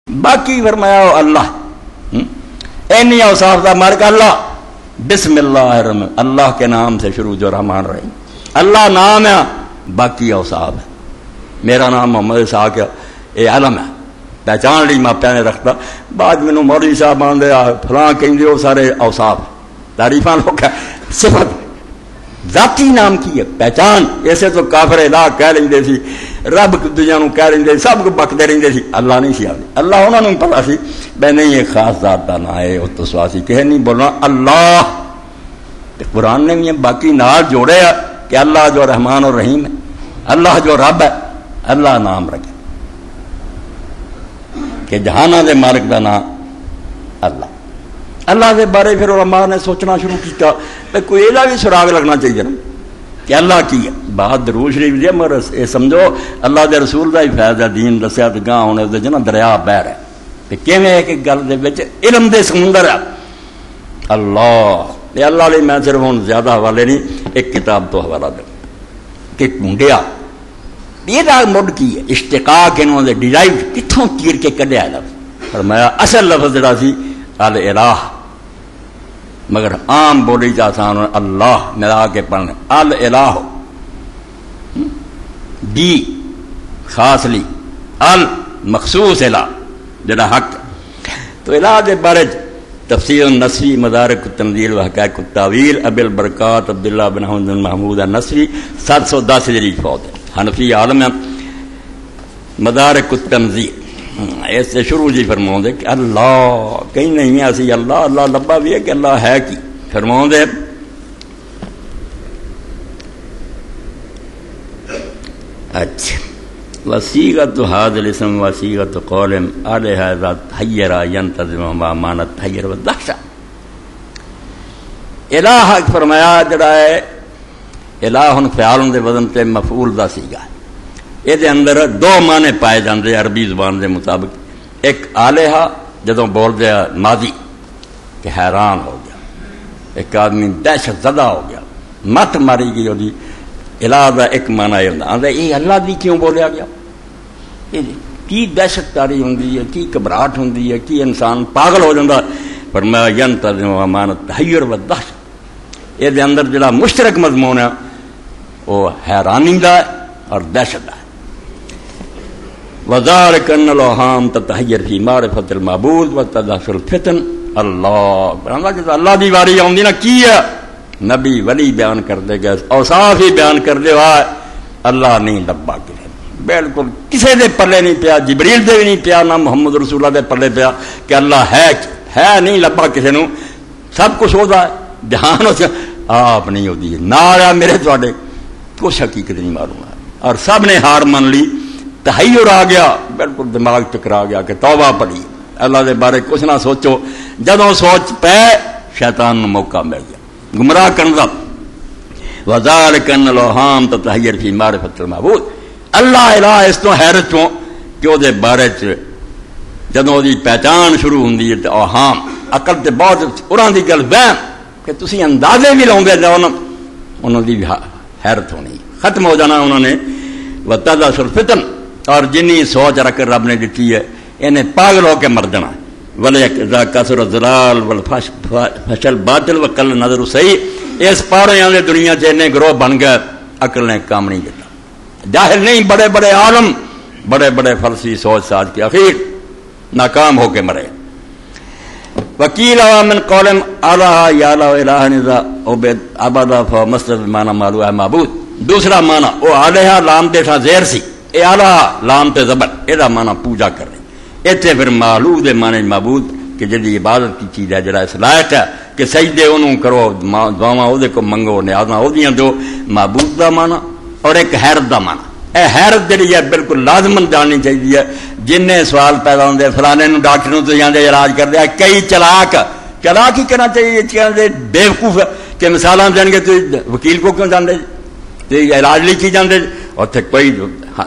باقی فرمایا اللہ اینی اوصاف دا مالک اللہ. بسم اللہ الرحمن، اللہ کے نام سے شروع جو رحمان رحیم. اللہ نام ہے، باقی اوصاف ہے. میرا نام محمد اسحاق ہے، یہ علم ہے، پہچان لی ماپیا نے رکھتا. بعد میں مولوی صاحب آندے فلاں کہیں وہ سارے اوصاف تعریفاں لوگ صفت. ذاتی نام کی ہے پہچان. ایسے تو کافر الہ کہہ لیں سی، رب دنیا نو کہہ لیں، سب کو بکتے رہتے سی. اللہ نہیں سی آتی. اللہ انہوں نے پتا سی بے نہیں یہ خاص ذات کا نام ہے. تو سواسی کہ نہیں بولنا اللہ. قرآن نے بھی باقی نال جوڑے کہ اللہ جو رحمان اور رحیم ہے، اللہ جو رب ہے، اللہ نام رکھے کہ جہانہ دے مالک دا نام اللہ. اللہ کے بارے پھر علماء نے سوچنا شروع کیا کہ کوئی یہ بھی سراغ لگنا چاہیے نا کہ اللہ کی ہے. بات درود شریف دی مگر یہ سمجھو اللہ دے رسول دا ہی فیض ہے. دین دسیا تو گاہ ہونے دے نا دریا بہ رہا ہے کہ کیویں ایک گل دے وچ علم دے سمندر ہے اللہ. یہ اللہ علیہ میں صرف ہوں زیادہ حوالے نہیں، ایک کتاب تو حوالہ دوں کہ ڈھونڈیا یہ مڈ کی ہے اشتقاق انہوں نے ڈیرائیو کتوں چیر کے کڈیا لفظ. فرمایا اصل لفظ جڑا سی الہ، مگر عام بولی چاہتا ہوں اللہ ملا کے پڑھنے الہ دی خاص لی المخصوص الہ جڑا حق. تو الہ دے بارے تفسیر النصفی مدارک التنزیل و حقائق التاویل ابی البرکات عبداللہ بن حمد محمود النصفی 710 ہجری فوت ہے، حنفی عالم ہے. مدارک التنزیل اس سے شروع جی فرماؤں دے کہ اللہ کہیں نہیں ہے اسی اللہ. اللہ لبا بھی ہے کہ اللہ ہے کی. فرماؤں دے اچھا وسیغۃ ھذا الاسم وسیغۃ قول علیہ ذات حیر ینتظم ما مانت حیر والدہشہ. الہ فرمایا جڑا ہے الہ فعال دے وزن تے مفعول دا سیغہ ہے. یہ اندر دو معنی پائے جاندے عربی زبان دے مطابق. ایک آلیہ جدوں بول دیا ماضی کہ حیران ہو گیا، ایک آدمی دہشت زدہ ہو گیا، مت ماری گئی وہی. الہ دا ایک معنی یہ ہوتا یہ اللہ دی کیوں بولیا گیا، کی دہشت کاری ہوندی ہے، کی گھبراہٹ ہوندی ہے، کی انسان پاگل ہو جاتا. فرمایا ینتظم امانت تحیر والدہشت. یہ اندر جڑا مشترک مضمون ہے وہ حیرانی دا اور دہشت دا ہے. وذالک ان الاوہام تتحیر فی معرفت المعبود وتدافع الفتن. اللہ دی واری آؤں نا کی ہے نبی ولی بیان کر دے گا، اوصاف ہی بیان کر دے ہوا اللہ نہیں لبا کسی بالکل کسی دے پلے نہیں پیا، جبریل دے بھی نہیں پیا، نہ محمد رسول اللہ دے پلے پیا کہ اللہ ہے نہیں لبا کسی نو. سب کچھ ہوتا ہے جہان آپ نہیں ہوتی ہے نہ آیا میرے تھوڑے کچھ حقیقت نہیں معلوم ہے. اور سب نے ہار من لی، تحیر آ گیا، بالکل دماغ چکرا گیا کہ توبہ پڑی اللہ دے بارے کچھ نہ سوچو. جدوں سوچ پے شیطان نو موقع مل گیا گمراہ کرنا. وذالک ان الاوہام تتحیر فی معرفت المعبود. اللہ الہ اس تو حیرت چوں کہ وہ دے بارے جدوں دی پہچان شروع ہوندی ہے تو اوہام عقل تے بہت انہاں دی گل وہم کہ تسی اندازے بھی لاؤندے جاؤ نا انہاں دی حیرت ہونی ختم ہو جانا. انہوں نے وتدافع الفتن اور جنی سوچ رکھ رب نے دیتی ہے انہیں پاگل ہو کے مر جانا. وَلَا کثر الضلال والفشل باطل وقل نظر صحیح. اس پاروں نے دنیا چ گروہ بن گئے، عقل نے کام نہیں دیتا. جاہل نہیں، بڑے بڑے عالم، بڑے بڑے فلسفی سوچ ساز کے اخیر ناکام ہو کے مرے. وکیل من قول الہ یا الہ اذا عبد عبد فمسجد معنی معلوم ہے معبود. دوسرا معنی وہ الہ لام دے تھا زیر سی، اے الہ لام تے زبر یہ معنی پوجا کر رہے. اتنے پھر معلوم معنی معبود کہ جی عبادت کی چیز ہے جڑا اس لائق ہے کہ سجدے انہوں کرو، دعاواں وہ کو منگو، نیازاں وہ دو. معبود دا معنی اور ایک حیرت دا معنی. اے حیرت جڑی ہے بالکل لازمن جاننی چاہیے. جن سوال پیدا ہوتے فلانے ڈاکٹر تو جانے علاج کر دیا، کئی چلاک ہی کرنا چاہیے. بےوقوف کہ مثالاں دیں گے تو وکیل کو کیوں جانے علاج لی کی جانے اتنے کوئی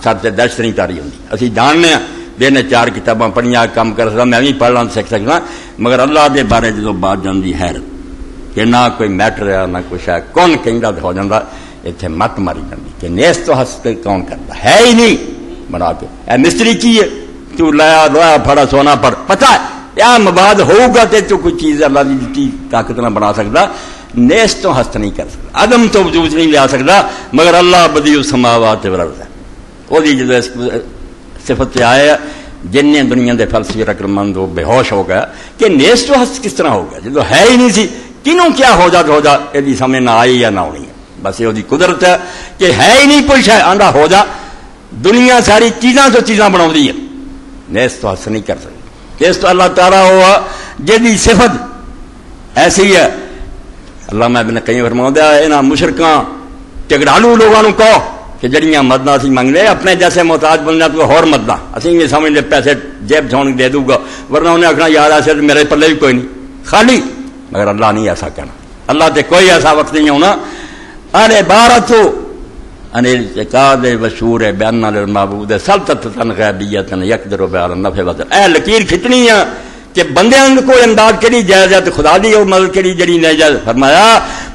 سر سے دہشت نہیں تاری ہوتی. اسی جاننے دن 4 کتاباں پڑھیاں کام کر سکتا، میں بھی پڑھ لاں سیکھ سکتا، مگر اللہ دے بارے جدوں بات جاندی حیرت کہ نہ کوئی میٹر ہے نہ کچھ ہے کون کہندا ہو جاتا. اتنے مت ماری جاتی کہ نیس تو ہستے کون کرتا ہے ہی نہیں بنا کے. اے مستری کی ہے تو لایا لویا پھڑا سونا پڑ پتہ ہے یا مباد ہوگا تو کوئی چیز اللہ کی دیتی طاقت نہ بنا سکتا، نیس تو ہست نہیں کر سکتا، عدم تو وجود نہیں لیا سکتا، مگر اللہ بدیع السماوات والارض ہے وہ جدو صفت سے آئے جن نے دنیا کے فلسفی عقل مند وہ بے ہوش ہو گیا کہ نیس تو ہست کس طرح ہو گیا جدو ہے ہی نہیں سی، کنوں کیا ہو جا یہ سمجھ نہ آئی یا نہ ہونی ہے، بس یہ قدرت ہے کہ ہے ہی نہیں کوئی شے آنڈا ہو جا، دنیا ساری چیزاں تو چیزاں بنا دی ہے، نیس تو ہست نہیں کر سکتی، اس تو اللہ تعالیٰ ہوا جی صفت ایسی ہے۔ علامہ ابن قیم فرماتا ہے انہاں مشرکاں جھگڑالو لوگوں کہو کہ جڑیاں مدداں اسی منگ لے اپنے جیسے محتاج بننا تو ہور مدداں اسی یہ سمجھ لے پیسے جیب چھوڑ دے دوں گا، ورنہ انہیں آخنا یار ایسے میرے پلے بھی کوئی نہیں خالی، مگر اللہ نہیں ایسا کہنا، اللہ تے کوئی ایسا وقت نہیں ہونا ان عبارت ان اعتقاد مشہور ہے بیان للمعبود سلطتن غیبیت یقدر بہر النفع والضر، اے لکیر کھچنی ہے کہ بندیاں کوئی انداز کہڑی جائز ہے تو خدا دی وہ مدد کہڑی جڑی نہیں جائز، فرمایا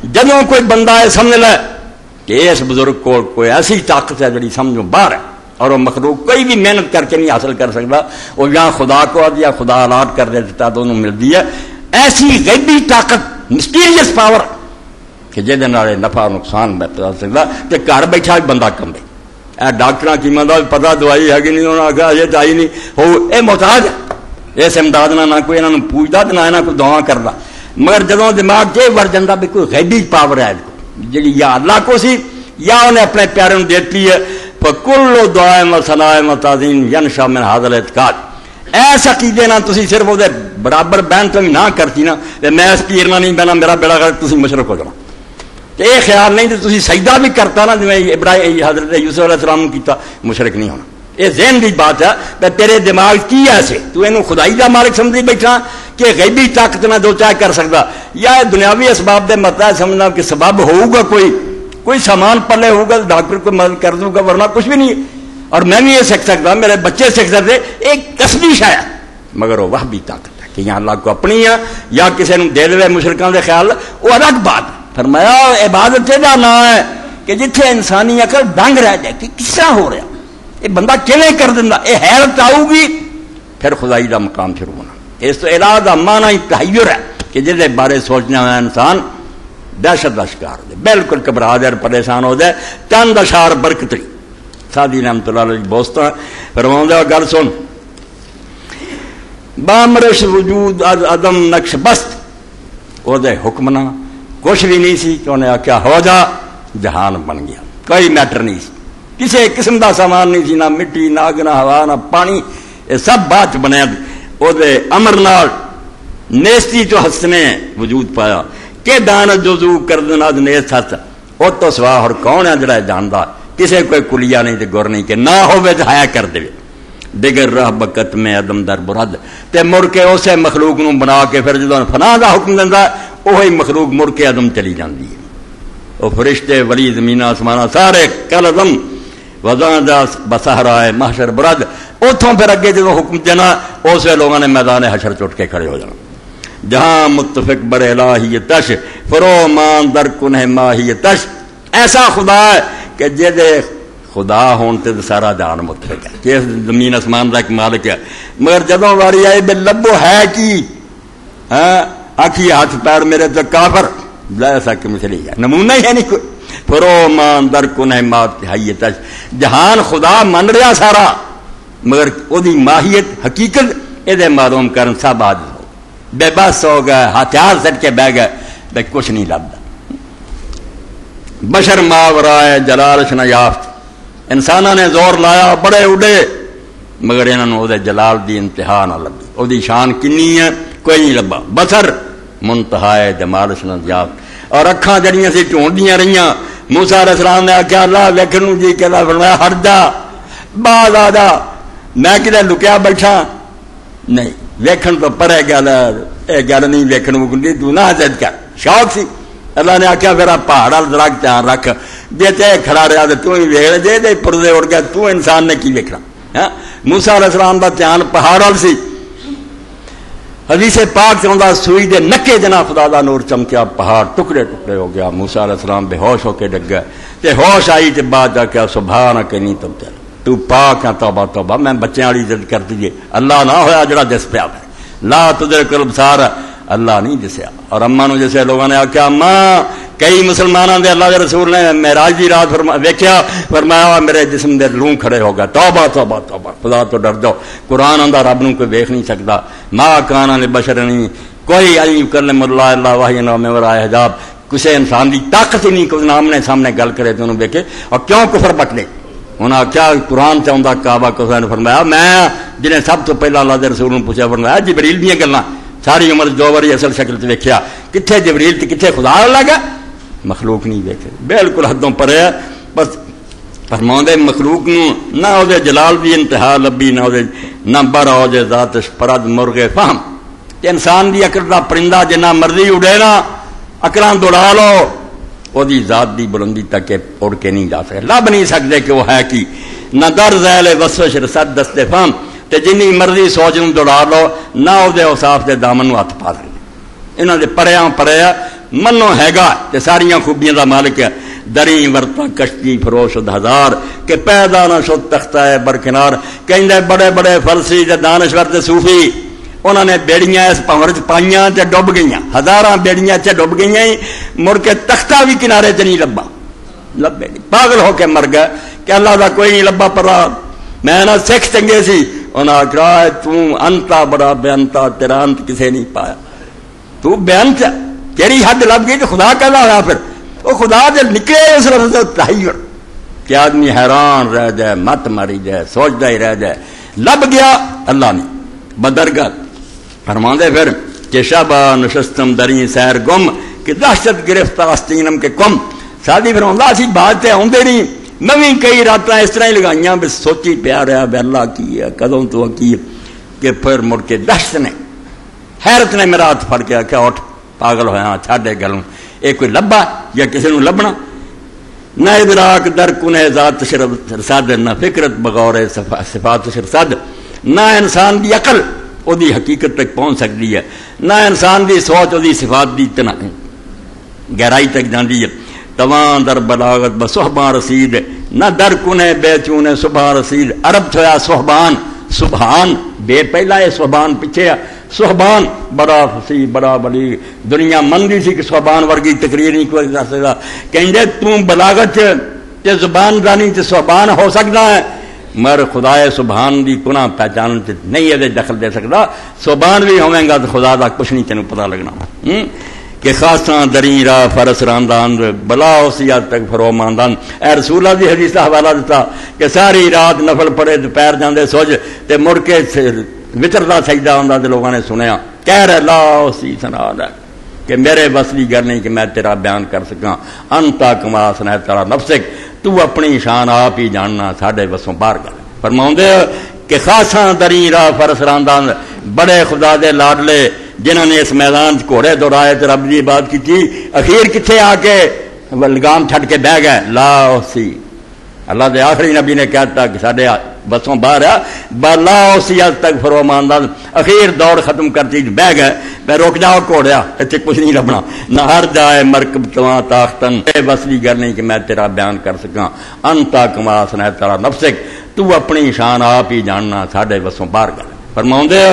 جدوں کوئی بندہ ہے سمجھ لے کہ اس بزرگ کو کوئی ایسی طاقت ہے جڑی سمجھو باہر ہے اور وہ مخلوق کوئی بھی محنت کر کے نہیں حاصل کر سکتا، وہ یا خدا کو یا خدا الاٹ کر دیتا دونوں ملتی ہے، ایسی غیبی طاقت مسٹیریس پاور کہ جہدے نال نفع اور نقصان پتا سکتا کہ گھر بیٹھا بھی بندہ کمبے، اے ڈاکٹر کی مدد پتا دوائی ہے کہ نہیں، انہوں نے آخیا یہ دوائی نہیں ہو اے محتاج ہے، اس امداد نہ کوئی انہوں نے پوچھتا نہ یہاں کوئی دعا کرتا، مگر جدوں دماغ یہ ور جاتا بھی کوئی غیبی پاور ہے جی یا اللہ کو سی یا انہیں اپنے پیارے کو دیتی ہے، فکل دعا و ثناء و تعظیم ینشا من ھذا الاعتقاد، ایسا عقیدے نہ تسی صرف وہ برابر بہن تو نہ کرتی نا میں اس پیر نہ نہیں بہنا میرا بیڑا کر تسی مشرک ہو جانا، یہ خیال نہیں تو تسی سجدہ بھی کرتا نا جی ابراہیم حضرت یوسف علیہ السلام کیتا مشرک نہیں ہونا، یہ ذہن کی بات ہے کہ تیرے دماغ کی ایسے تو اینو خدائی دا مالک سمجھی بیٹھا کہ غیبی طاقت نہ دو چاہے کر سکتا، یا دنیاوی اسباب دے مطلب سمجھنا کہ سبب ہوگا کوئی سامان پلے ہوگا ڈاکٹر کو مدد کر دوں گا ورنہ کچھ بھی نہیں، اور میں بھی یہ سیکھ سکتا میرے بچے سیکھ سکتے، ایک کسبی شاید مگر وہ بھی طاقت ہے کہ یہاں اللہ کو اپنی ہے یا کسی نے دے دے مشرکان دے خیال وہ الگ بات ہے۔ فرمایا عبادت دا نام ہے کہ جتھے انسانی عقل دنگ رہ جائے کہ کس طرح ہو رہا یہ بندہ کیویں کر دینا، یہ حیرت آؤ گی پھر خدائی دا مقام شروع ہونا، اس تو الہ دا معنی ہی تحیر ہے کہ جس بارے سوچنا ہے انسان دہشت کا شکار ہو جائے، بالکل گھبرا جائے پریشان ہو جائے، چند اشعار برکتری سادی رحمت اللہ علیہ بوستا فرماؤں دے گل سن، بامرش وجود از عدم نقش بست، وہ دے حکمنا کچھ بھی نہیں سی کہ انہیں آکھیا ہو جا جہان بن گیا، کوئی میٹر نہیں سی، کسی قسم دا سامان نہیں سی، نہ مٹی نہ اگ نہ ہوا نہ پانی، یہ سب بات بنیا وہ دے امر نال نیستی تو ہسنے وجود پایا کہ دان جزو کردن از نیست ہست، وہ تو سوا اور کون ہے جڑا جاندا کسے کوئی کلیا نہیں تے گر نہیں کہ نہ ہوے تے حیا کر دے دیگر رہ بکت میں عدم در برد تے مڑ کے اسے مخلوق نو بنا کے پھر جدوں فنا دا حکم دیندا وہی مخلوق مڑ کے عدم چلی جاندی ہے، وہ فرشتے ولی زمین آسمان سارے کل عدم وزاں دا بصحرائے محشر برد، اتوں پھر اگے جدوں حکم دینا اس لوگوں نے میدان حشر چٹ کے کھڑے ہو جانا، جہاں متفق بر الہی تش فرومان در کنہ ماہی تش، ایسا خدا ہے کہ جدے خدا ہون تے سارا جان متفق ہے کہ زمین آسمان دا ایک مالک ہے، مگر جدوں واری آئی بے لبو ہے کی آکھی ہاتھ پیر میرے تو کافر ایسا کہ مثلی ہے نمونہ ہی ہے نہیں کوئی، فرومان در کنہ ماہی تش، جہان خدا من رہا سارا مگر وہ دی ماہیت حقیقت یہ معلوم کرن سب آج ہو بے بس ہو گئے، ہتھیار سٹ کے بہ گئے بے کچھ نہیں لبدا، بشر ماورائے جلال شنا یافت، انسانوں نے زور لایا بڑے اڈے مگر انہوں نے وہ جلال دی انتہا نہ لبی، وہ دی شان کنی ہے کوئی نہیں لبا، بسر منتہائے جمال شنا یافت، اور اکھاں جڑیاں سی ڈھونڈیاں رہیاں، موسیٰ علیہ السلام نے آخیا اللہ ویکھن جی کہ اللہ فرمایا ہٹ جا باز آ جا، میں کدھر لکیا بیٹھا نہیں، ویکھن تو پڑے گل یہ گل نہیں ویکھن مکتی تو نہ حسد کر، شوق سی، اللہ نے آخیا پھر پہاڑ وال ذرا دھیان رکھ، جی تے کھڑا رہا تو ہی ویکھ لے، جی پردے اڑ گیا تو انسان نے کی ویکھنا، موسیٰ علیہ السلام دا دھیان پہاڑ وال سی، حدیث پاک سے آندا سوئی دے نکے جنا خدا دا نور چمکیا، پہاڑ ٹکڑے ٹکڑے ہو گیا، موسیٰ علیہ السلام بے ہوش ہو کے ڈگ گئے، تے ہوش آئی تے بعد جا کے سبحانک انی تبت تو پاک ہے توبہ توبہ میں بچے والی عزت کر دیجیے اللہ نہ ہویا جڑا دس پیا لا تدرک الابصار اللہ نہیں دسیا اور اما نو جیسے لوگوں نے آخیا اما کئی مسلمانوں دے اللہ کے رسول نے معراج دی رات ویکھیا فرمایا میرے جسم دے لوں کھڑے ہو گئے توبہ توبہ توبہ خدا تو ڈر جاؤ قرآن آندا رب نو کوئی ویکھ نہیں سکتا ما کان لبشر نہیں کوئی علی کلم اللہ اللہ وحی نام ورائے حجاب کسی انسان دی طاقت ہی نہیں کوئی آمنے سامنے گل کرے تو انہوں ویکھے اور کیوں کفر بٹ لے انہاں کیا قرآن چاہتا کعبہ کو نے فرمایا میں جنہیں سب تو پہلا اللہ دے رسول نے پوچھا فرمایا جبریل دیاں گلاں ساری عمر دو باری اصل شکل تے ویکھیا کتھے جبریل تے کتھے خدا لگا مخلوق نہیں ویکھے بالکل حدوں پرے ہے بس فرماؤندے مخلوق نو نہ او دے جلال دی انتہا لبی نہ او دے نہ بر او دے ذات پرد مرغ فہم کہ انسان دی عقل دا پرندہ جنہ مرضی اڑے نا عقلاں دوڑا لو وہ دی ذات دی بلندی تک اڑ کے نہیں جا سکے لب نہیں سکتے کہ وہ ہے کی نہ در ذیل وسوش رسد دست فہم تے جنی مرضی سوچ نو دوڑا لو نہ او دے اوصاف دے دامن نو ہاتھ پا سکتے انہاں دے پڑیاں پڑیا منو ہے گا تے ساریاں خوبیاں دا مالک ہے دری ورتا کشتی فروش ہزار کہ پیدا نہ شد تختہ ہے برکنار کہندے بڑے بڑے فلسی تے دانشور تے صوفی انہوں نے بیڑیاں اس پہور چ پائیاں تے ڈب گئیاں ہزاراں بیڑیاں چ ڈب گئیاں مڑ کے تختہ بھی کنارے تے نہیں لبا لبے نہیں پاگل ہو کے مر گئے کہ اللہ دا کوئی نہیں لبا پر میں نہ سکھ چنگے سی انہاں کہا تو انتا بڑا بے انتا تیرا انت کسے نہیں پایا تو بے انت تیری حد لب گئی تو خدا کہلا ہوا پھر وہ خدا جب نکلے اس لفظ تحیر کہ آدمی حیران رہ جائے مت ماری جائے سوچتا ہی رہ جائے لب گیا اللہ نے بدرگت فرماندے پھر کہ شبا نشستم دری سیر گم کہ دہشت گرفت آستینم کے کم سادی فرماندہ سی بات تے ہوندے نہیں میں کئی راتاں اس طرح ہی لگائیاں بس سوچی پیا رہا بے اللہ کی ہے کدوں تو کی کہ پھر مڑ کے دہشت نے حیرت نے میرا ہاتھ پھڑ کے آخیا اٹھ پاگل ہویا چھاڑے گلوں یہ کوئی لبا یا کسی نو لبنا نہ ادراک در کنے ذات شرسد نہ فکرت بغور صفات شرسد نہ انسان دی عقل او دی حقیقت تک پہنچ سکتی ہے نہ انسان دی سوچ او دی صفات دی گہرائی تک جاندی ہے تواں در بلاغت بصحبان رسید نہ در کنے بے چونے صبح رسید عرب چھویا صحبان سبحان بے پہلا ہے صحبان پیچھے صحبان بڑا فصیح بڑا بلی دنیا مندی سی کہ صحبان ورگی تقریر نہیں کوئی کر سکتا کہیں تو بلاغت تے زبان دانی تے صحبان ہو سکتا ہے مگر خدا سبحان دی گناہ پہچان تے نہیں ہے دخل دے سکتا صحبان بھی ہوئیں گا تو خدا دا کچھ نہیں تینوں پتہ لگنا کہ خاصاں دریں راہ فرس راندان بلا اسی حد تک فرو ماندان اے رسول اللہ دی حدیث کا حوالہ دیتا کہ ساری رات نفل پڑے دوپہر جاندے سوج تے مڑ کے وطر دا سجدہ ہوندا تے لوگوں نے سنیا کہہ رہے لا اسی سنا ہے کہ میرے بس دی گر نہیں کہ میں تیرا بیان کر سکاں انتا کما سنا تیرا نفسک تو اپنی شان آپ ہی جاننا ساڈے بسوں باہر گل فرماؤندے کہ خاصاں دریں راہ فرس راندان بڑے خدا دے لاڈلے جنہوں نے اس میدان گھوڑے دوڑائے تو رب کی بات کی تھی اخیر کتنے آ کے لگام چھٹ کے بہ گئے لا اسی اللہ دے آخری نبی نے کہتا کہ ساڈے بسوں باہر ہے لا اسی حد تک فرماندہ اخیر دوڑ ختم کرتی بہ گئے میں روک جاؤ گھوڑیا اتنے کچھ نہیں لبنا نہ ہر جائے مرکب تواں تاختن بس بھی گر نہیں کہ میں تیرا بیان کر سکاں انتا کما سنا تیرا نفسک تو اپنی شان آپ ہی جاننا ساڈے بسوں باہر گل فرماؤندے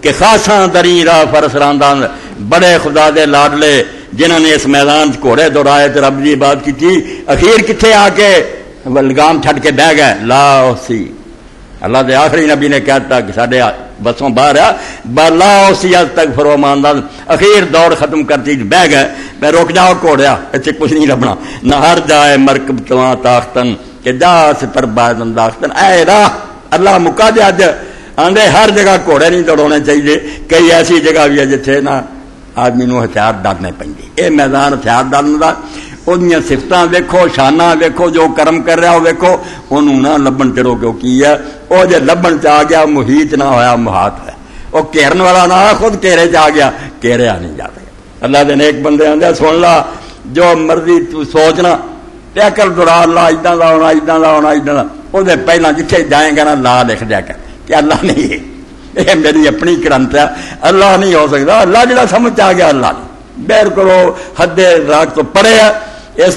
کہ خاصاں دریں راہ فرس راندان بڑے خدا دے لاڈلے جنہوں نے اس میدان گھوڑے دوڑائے تو رب کی بات کی تھی اخیر کتنے آ کے لگام چھٹ کے بہ گئے لا اسی اللہ دے آخری نبی نے کہتا کہ ساڈے بسوں باہر ہے لا اسی حد تک فرماندہ اخیر دوڑ ختم کرتی بہ گئے میں روک جاؤ گھوڑیا اتنے کچھ نہیں لبنا نہ ہر جائے مرکب تواں تاختن کہ جا سپر باد انداختن اے راہ اللہ مکا دے اج آندے ہر جگہ گھوڑے نہیں دوڑانے چاہیے کئی ایسی جگہ بھی ہے جتھے نا آدمی نو ہتھیار ڈالنے پہ یہ میدان ہتھیار ڈالنے کا وہ سفتاں ویکھو شانہ ویکھو جو کرم کر رہا وہ ویکھو انہوں نہ لبن چڑو کیوں کی ہے وہ جے لبن چ آ گیا محیط نہ ہویا محات ہے وہ گھیرن والا نہ خود گھیرے چ آ گیا گھیریا نہیں جا سکتا اللہ دے نیک بندے آندے سن لا جو مرضی تو سوچنا تے عقل دوڑا لا اجداں دا ہونا اجداں دا ہونا اجداں دا او دے پہلا جتھے جائیں گا نا لا لکھ دیا کر کہ اللہ نہیں ہے یہ میری اپنی کرنت ہے اللہ نہیں ہو سکتا اللہ جڑا سمجھ آ گیا اللہ نہیں بیر کرو حد راک تو پڑے ہے اس